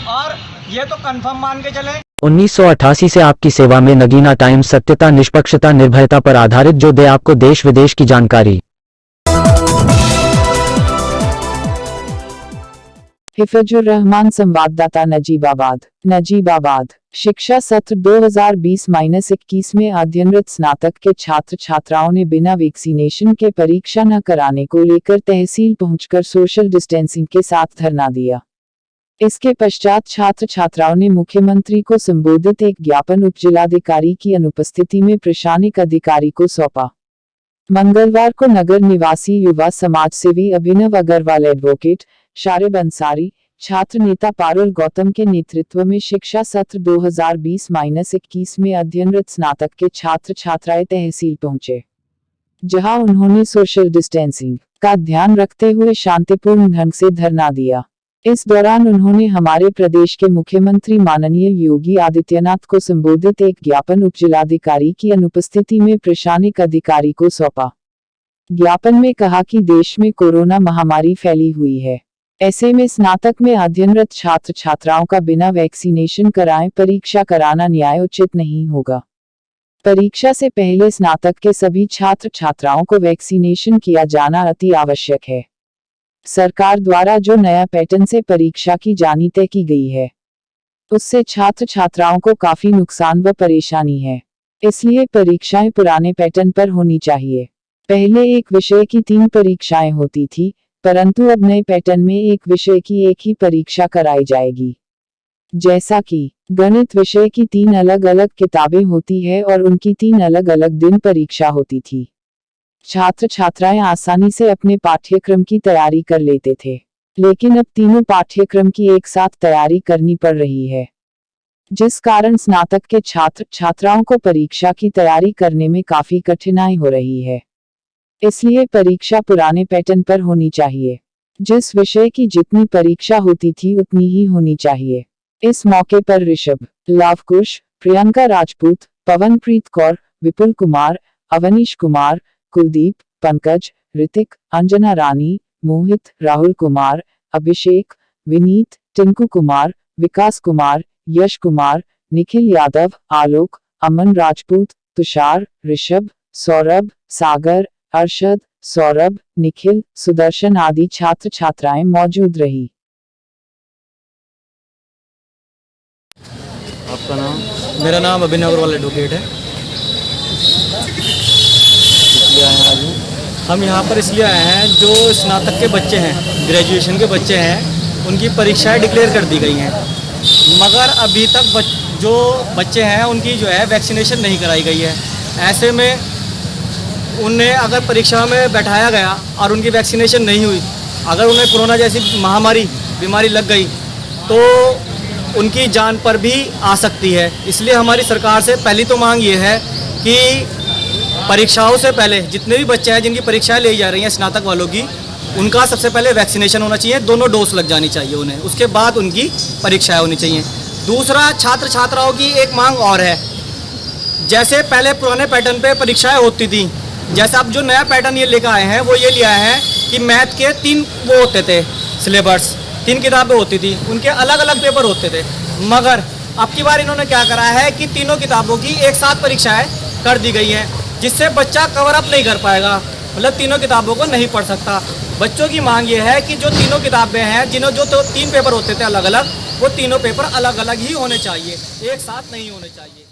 और ये तो कंफर्म मान के चले 1988 से आपकी सेवा में नगीना टाइम्स, सत्यता, निष्पक्षता, निर्भयता पर आधारित, जो दे आपको देश विदेश की जानकारी। हिफजुर रहमान, संवाददाता, नजीबाबाद। शिक्षा सत्र 2020-21 में अध्ययनरत स्नातक के छात्र छात्राओं ने बिना वैक्सीनेशन के परीक्षा न कराने को लेकर तहसील पहुंचकर सोशल डिस्टेंसिंग के साथ धरना दिया। इसके पश्चात छात्र छात्राओं ने मुख्यमंत्री को संबोधित एक ज्ञापन उपजिलाधिकारी की अनुपस्थिति में प्रशासनिक अधिकारी को सौंपा। मंगलवार को नगर निवासी युवा समाजसेवी अभिनव अग्रवाल, एडवोकेट शारिब अंसारी, छात्र नेता पारुल गौतम के नेतृत्व में शिक्षा सत्र 2020-21 में अध्ययनरत स्नातक के छात्र छात्राएं तहसील पहुंचे, जहां उन्होंने सोशल डिस्टेंसिंग का ध्यान रखते हुए शांतिपूर्ण ढंग से धरना दिया। इस दौरान उन्होंने हमारे प्रदेश के मुख्यमंत्री माननीय योगी आदित्यनाथ को संबोधित एक ज्ञापन उपजिलाधिकारी की अनुपस्थिति में प्रशासनिक अधिकारी को सौंपा। ज्ञापन में कहा कि देश में कोरोना महामारी फैली हुई है, ऐसे में स्नातक में अध्ययनरत छात्र छात्राओं का बिना वैक्सीनेशन कराए परीक्षा कराना न्यायोचित नहीं होगा। परीक्षा से पहले स्नातक के सभी छात्र छात्राओं को वैक्सीनेशन किया जाना अति आवश्यक है। सरकार द्वारा जो नया पैटर्न से परीक्षा की जानी तय की गई है, उससे छात्र छात्राओं को काफी नुकसान व परेशानी है। इसलिए परीक्षाएं पुराने पैटर्न पर होनी चाहिए। पहले एक विषय की 3 परीक्षाएं होती थी, परंतु अब नए पैटर्न में एक विषय की एक ही परीक्षा कराई जाएगी। जैसा कि गणित विषय की 3 अलग अलग किताबें होती है और उनकी 3 अलग अलग दिन परीक्षा होती थी। छात्र छात्राएं आसानी से अपने पाठ्यक्रम की तैयारी कर लेते थे, लेकिन अब तीनों पाठ्यक्रम की एक साथ तैयारी करनी पड़ रही है, जिस कारण स्नातक के छात्र छात्राओं को परीक्षा की तैयारी करने में काफी कठिनाई हो रही है। इसलिए परीक्षा पुराने पैटर्न पर होनी चाहिए। जिस विषय की जितनी परीक्षा होती थी उतनी ही होनी चाहिए। इस मौके पर ऋषभ, लवकुश, प्रियंका राजपूत, पवनप्रीत कौर, विपुल कुमार, अवनीश कुमार, कुलदीप, पंकज, ऋतिक, अंजना रानी, मोहित, राहुल कुमार, अभिषेक, विनीत, टिंकू कुमार, विकास कुमार, यश कुमार, निखिल यादव, आलोक, अमन राजपूत, तुषार, ऋषभ, सौरभ, सागर, अरशद, सौरभ, निखिल, सुदर्शन आदि छात्र छात्राएं मौजूद रही। आपका नाम? मेरा नाम अभिनव अग्रवाल, एडवोकेट है। इसलिए आए हैं आज? हम यहाँ पर इसलिए आए हैं, जो स्नातक के बच्चे हैं, ग्रेजुएशन के बच्चे हैं, उनकी परीक्षाएं डिक्लेयर कर दी गई हैं, मगर अभी तक जो बच्चे हैं उनकी जो है वैक्सीनेशन नहीं कराई गई है। ऐसे में उन्हें अगर परीक्षा में बैठाया गया और उनकी वैक्सीनेशन नहीं हुई, अगर उन्हें कोरोना जैसी बीमारी लग गई तो उनकी जान पर भी आ सकती है। इसलिए हमारी सरकार से पहली तो मांग ये है कि परीक्षाओं से पहले जितने भी बच्चे हैं जिनकी परीक्षाएं ली जा रही हैं स्नातक वालों की, उनका सबसे पहले वैक्सीनेशन होना चाहिए, दोनों डोज लग जानी चाहिए उन्हें, उसके बाद उनकी परीक्षाएं होनी चाहिए। दूसरा, छात्र छात्राओं की एक मांग और है, जैसे पहले पुराने पैटर्न पे परीक्षाएं होती थी, जैसे अब जो नया पैटर्न ये लेकर आए हैं वो ये लिया है कि मैथ के 3 वो होते थे सिलेबस, 3 किताबें होती थी, उनके अलग अलग पेपर होते थे, मगर अब की बार इन्होंने क्या करा है कि तीनों किताबों की एक साथ परीक्षाएं कर दी गई हैं, जिससे बच्चा कवर अप नहीं कर पाएगा, मतलब तीनों किताबों को नहीं पढ़ सकता। बच्चों की मांग ये है कि जो तीनों किताबें हैं, जो 3 पेपर होते थे अलग अलग, वो तीनों पेपर अलग अलग ही होने चाहिए, एक साथ नहीं होने चाहिए।